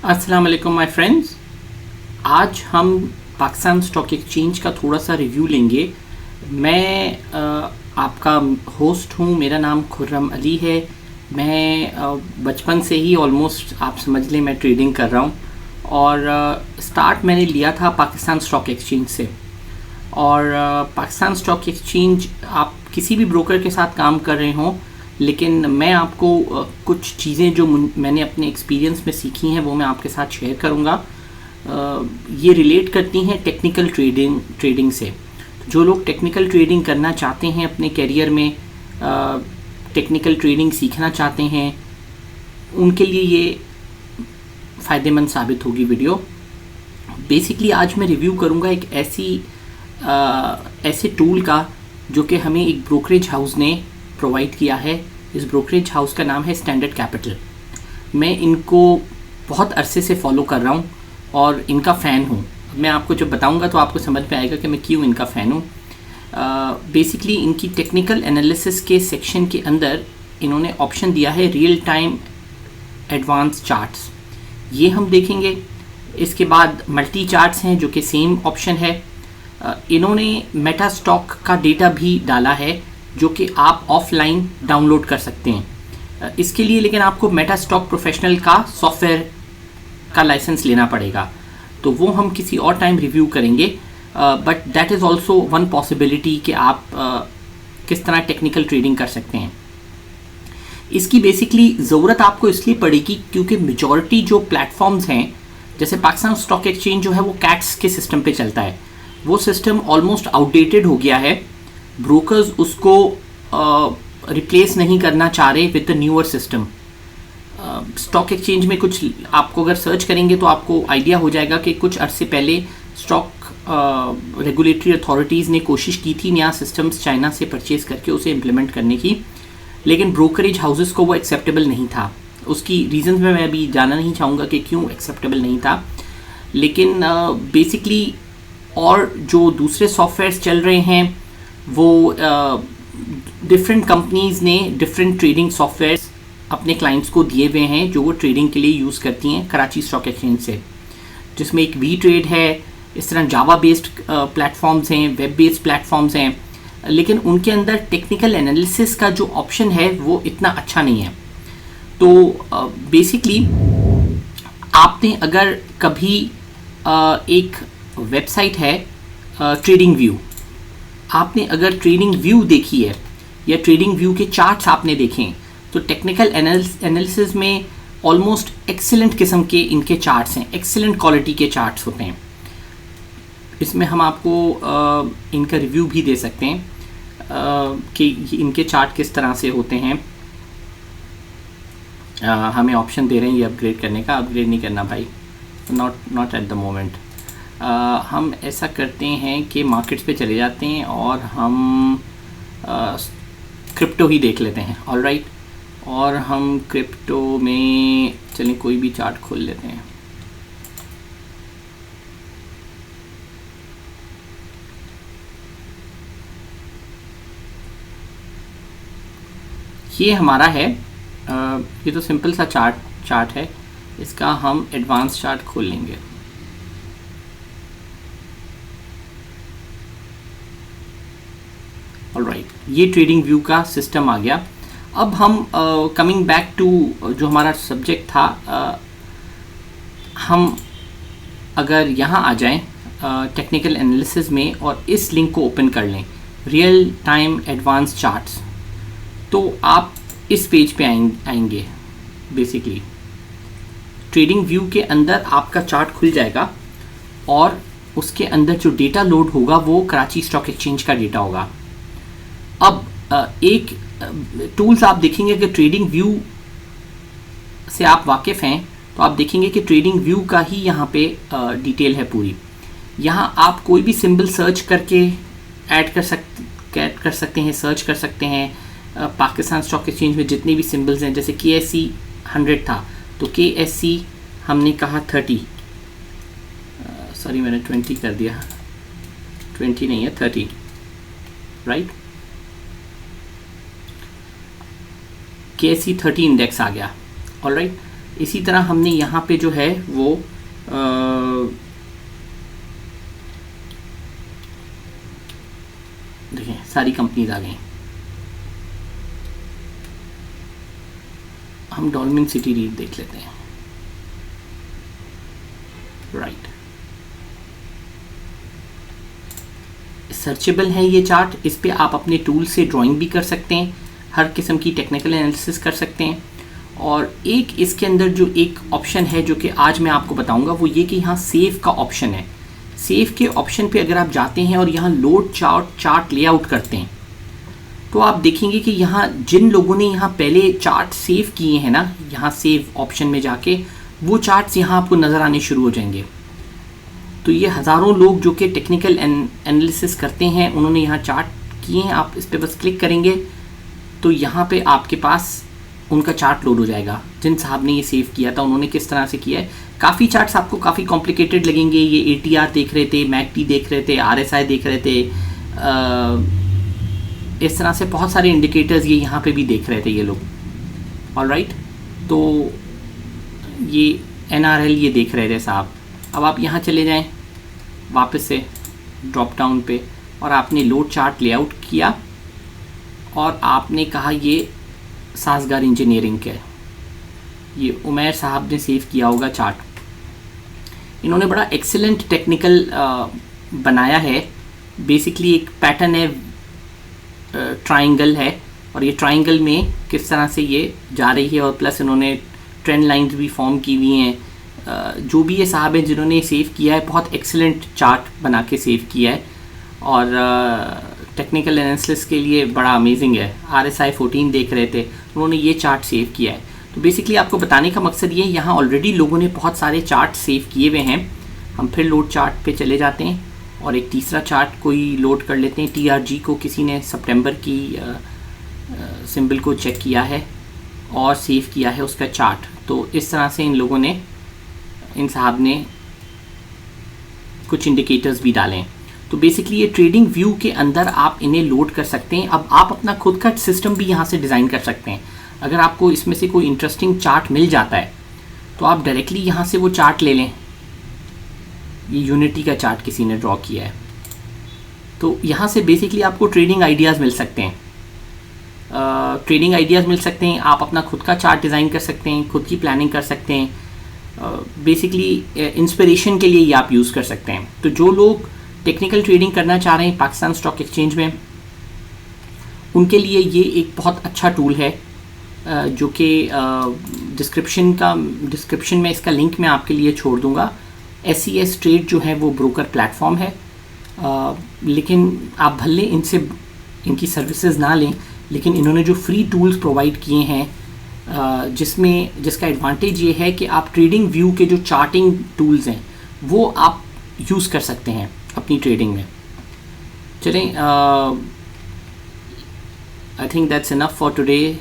अस्सलाम वालेकुम my friends. आज हम पाकिस्तान स्टॉक एक्सचेंज का थोड़ा सा रिव्यू लेंगे। मैं आपका होस्ट हूँ, मेरा नाम खुर्रम अली है। मैं बचपन से ही ऑलमोस्ट आप समझ लें मैं ट्रेडिंग कर रहा हूँ और स्टार्ट मैंने लिया था पाकिस्तान स्टॉक एक्सचेंज से। और पाकिस्तान स्टॉक एक्सचेंज आप किसी भी ब्रोकर के साथ काम कर रहे हों, लेकिन मैं आपको कुछ चीज़ें जो मैंने अपने एक्सपीरियंस में सीखी हैं वो मैं आपके साथ शेयर करूंगा। ये रिलेट करती हैं टेक्निकल ट्रेडिंग से। जो लोग टेक्निकल ट्रेडिंग करना चाहते हैं अपने करियर में, टेक्निकल ट्रेडिंग सीखना चाहते हैं, उनके लिए ये फ़ायदेमंद साबित होगी वीडियो। बेसिकली आज मैं रिव्यू करूंगा एक ऐसे टूल का जो कि हमें एक ब्रोकरेज हाउस ने प्रोवाइड किया है। इस ब्रोकरेज हाउस का नाम है स्टैंडर्ड कैपिटल। मैं इनको बहुत अरसे से फॉलो कर रहा हूँ और इनका फ़ैन हूँ। मैं आपको जब बताऊँगा तो आपको समझ में आएगा कि मैं क्यों इनका फ़ैन हूँ। बेसिकली इनकी टेक्निकल एनालिसिस के सेक्शन के अंदर इन्होंने ऑप्शन दिया है रियल टाइम एडवांस चार्ट्स, ये हम देखेंगे। इसके बाद मल्टी चार्ट्स हैं जो कि सेम ऑप्शन है। इन्होंने मेटा स्टॉक का डेटा भी डाला है जो कि आप ऑफलाइन डाउनलोड कर सकते हैं। इसके लिए लेकिन आपको मेटा स्टॉक प्रोफेशनल का सॉफ्टवेयर का लाइसेंस लेना पड़ेगा, तो वो हम किसी और टाइम रिव्यू करेंगे। But that is also one possibility कि आप किस तरह टेक्निकल ट्रेडिंग कर सकते हैं। इसकी बेसिकली ज़रूरत आपको इसलिए पड़ेगी क्योंकि मेजॉरिटी जो प्लेटफॉर्म्स हैं, जैसे पाकिस्तान स्टॉक एक्सचेंज जो है वो कैट्स के सिस्टम पे चलता है। वो सिस्टम ऑलमोस्ट आउटडेटेड हो गया है। ब्रोकर्स उसको रिप्लेस नहीं करना चाह रहे with the newer system. Stock exchange में कुछ आपको अगर सर्च करेंगे तो आपको आइडिया हो जाएगा कि कुछ अरसे पहले स्टॉक रेगुलेटरी अथॉरिटीज़ ने कोशिश की थी नया सिस्टम्स चाइना से परचेज करके उसे इम्प्लीमेंट करने की, लेकिन ब्रोकरेज हाउसेस को वो एक्सेप्टेबल नहीं था। उसकी रीजंस में मैं अभी जाना नहीं चाहूँगा कि क्यों एक्सेप्टेबल नहीं था, लेकिन बेसिकली और जो दूसरे सॉफ्टवेयर्स चल रहे हैं वो डिफरेंट कंपनीज़ ने डिफरेंट ट्रेडिंग सॉफ्टवेयर्स अपने क्लाइंट्स को दिए हुए हैं जो वो ट्रेडिंग के लिए यूज़ करती हैं कराची स्टॉक एक्सचेंज से, जिसमें एक वी ट्रेड है। इस तरह जावा बेस्ड प्लेटफॉर्म्स हैं, वेब बेस्ड प्लेटफॉर्म्स हैं, लेकिन उनके अंदर टेक्निकल एनालिसिस का जो ऑप्शन है वो इतना अच्छा नहीं है। तो बेसिकली आपने अगर कभी एक वेबसाइट है ट्रेडिंग व्यू, आपने अगर ट्रेडिंग व्यू देखी है या ट्रेडिंग व्यू के चार्ट्स आपने देखें तो टेक्निकल एनालिसिस में ऑलमोस्ट एक्सीलेंट किस्म के इनके चार्ट्स हैं, एक्सीलेंट क्वालिटी के चार्ट्स होते हैं। इसमें हम आपको इनका रिव्यू भी दे सकते हैं कि इनके चार्ट किस तरह से होते हैं। हमें ऑप्शन दे रहे हैं ये अपग्रेड करने का। अपग्रेड नहीं करना भाई, नॉट एट द मोमेंट। हम ऐसा करते हैं कि मार्केट्स पे चले जाते हैं और हम क्रिप्टो ही देख लेते हैं। ऑलराइट, और हम क्रिप्टो में चलें कोई भी चार्ट खोल लेते हैं। ये हमारा है, ये तो सिंपल सा चार्ट है। इसका हम एडवांस चार्ट खोल लेंगे। ऑलराइट, ये ट्रेडिंग व्यू का सिस्टम आ गया। अब हम कमिंग बैक टू जो हमारा सब्जेक्ट था, हम अगर यहाँ आ जाएं टेक्निकल एनालिसिस में और इस लिंक को ओपन कर लें रियल टाइम एडवांस चार्ट्स, तो आप इस पेज पे आएंगे। बेसिकली ट्रेडिंग व्यू के अंदर आपका चार्ट खुल जाएगा और उसके अंदर जो डेटा लोड होगा वो कराची स्टॉक एक्सचेंज का डेटा होगा। अब एक टूल्स आप देखेंगे कि ट्रेडिंग व्यू से आप वाकिफ़ हैं तो आप देखेंगे कि ट्रेडिंग व्यू का ही यहाँ पे डिटेल है पूरी। यहाँ आप कोई भी सिंबल सर्च करके ऐड कर सकते हैं, सर्च कर सकते हैं। पाकिस्तान स्टॉक एक्सचेंज में जितने भी सिंबल्स हैं, जैसे KSE 100 था तो KSE हमने कहा 30, सॉरी मैंने 20 कर दिया, 20 नहीं है 30, राइट। KSE 30 इंडेक्स आ गया। ऑलराइट, इसी तरह हमने यहाँ पे जो है वो देखें सारी कंपनीज आ गई। हम डॉल्मेन सिटी रीड देख लेते हैं। राइट, सर्चेबल है ये चार्ट। इस पे आप अपने टूल से ड्राइंग भी कर सकते हैं, हर किस्म की टेक्निकल एनालिसिस कर सकते हैं। और एक इसके अंदर जो एक ऑप्शन है जो कि आज मैं आपको बताऊंगा वो ये कि यहाँ सेव का ऑप्शन है। सेव के ऑप्शन पे अगर आप जाते हैं और यहाँ लोड चार्ट लेआउट करते हैं तो आप देखेंगे कि यहाँ जिन लोगों ने यहाँ पहले चार्ट सेव किए हैं ना, यहाँ सेव ऑप्शन में जाके वो चार्ट्स यहाँ आपको नज़र आने शुरू हो जाएंगे। तो ये हज़ारों लोग जो कि टेक्निकल एनालिसिस करते हैं उन्होंने यहाँ चार्ट किए हैं। आप इस पर बस क्लिक करेंगे तो यहाँ पे आपके पास उनका चार्ट लोड हो जाएगा। जिन साहब ने ये सेव किया था उन्होंने किस तरह से किया है। काफ़ी चार्ट्स आपको काफ़ी कॉम्प्लिकेटेड लगेंगे। ये ATR देख रहे थे, MACD देख रहे थे, RSI देख रहे थे, इस तरह से बहुत सारे इंडिकेटर्स ये यहाँ पे भी देख रहे थे ये लोग। ऑलराइट, तो ये NRL ये देख रहे थे साहब। अब आप यहाँ चले जाएं वापस से ड्रॉप डाउन पे और आपने लोड चार्ट लेआउट किया और आपने कहा ये साजगार इंजीनियरिंग के, ये उमैर साहब ने सेव किया होगा चार्ट। इन्होंने बड़ा एक्सीलेंट टेक्निकल बनाया है। बेसिकली एक पैटर्न है, ट्रायंगल है और ये ट्रायंगल में किस तरह से ये जा रही है और प्लस इन्होंने ट्रेंड लाइंस भी फॉर्म की हुई हैं। जो भी ये साहब हैं जिन्होंने सेव किया है बहुत एक्सीलेंट चार्ट बना के सेव किया है और टेक्निकल एनालिसिस के लिए बड़ा अमेजिंग है। RSI 14 देख रहे थे, उन्होंने ये चार्ट सेव किया है। तो बेसिकली आपको बताने का मकसद ये, यहाँ ऑलरेडी लोगों ने बहुत सारे चार्ट सेव किए हुए हैं। हम फिर लोड चार्ट पे चले जाते हैं और एक तीसरा चार्ट कोई लोड कर लेते हैं। TRG को किसी ने सितंबर की सिंबल को चेक किया है और सेव किया है उसका चार्ट। तो इस तरह से इन लोगों ने, इन साहब ने कुछ इंडिकेटर्स भी डालें। तो बेसिकली ये ट्रेडिंग व्यू के अंदर आप इन्हें लोड कर सकते हैं। अब आप अपना खुद का सिस्टम भी यहाँ से डिज़ाइन कर सकते हैं। अगर आपको इसमें से कोई इंटरेस्टिंग चार्ट मिल जाता है तो आप डायरेक्टली यहाँ से वो चार्ट ले लें। ये यूनिटी का चार्ट किसी ने ड्रॉ किया है, तो यहाँ से बेसिकली आपको ट्रेडिंग आइडियाज़ मिल सकते हैं। ट्रेडिंग आइडियाज़ मिल सकते हैं, आप अपना खुद का चार्ट डिज़ाइन कर सकते हैं, खुद की प्लानिंग कर सकते हैं। बेसिकली इंस्पिरेशन के लिए ये आप यूज़ कर सकते हैं। तो जो लोग टेक्निकल ट्रेडिंग करना चाह रहे हैं पाकिस्तान स्टॉक एक्सचेंज में, उनके लिए ये एक बहुत अच्छा टूल है जो कि डिस्क्रिप्शन में इसका लिंक मैं आपके लिए छोड़ दूंगा। SES ट्रेड जो है वो ब्रोकर प्लेटफॉर्म है, लेकिन आप भले इनसे इनकी सर्विसेज ना लें, लेकिन इन्होंने जो फ्री टूल्स प्रोवाइड किए हैं जिसका एडवांटेज ये है कि आप ट्रेडिंग व्यू के जो चार्टिंग टूल्स हैं वो आप यूज़ कर सकते हैं अपनी ट्रेडिंग में। चलें, I think that's enough for today.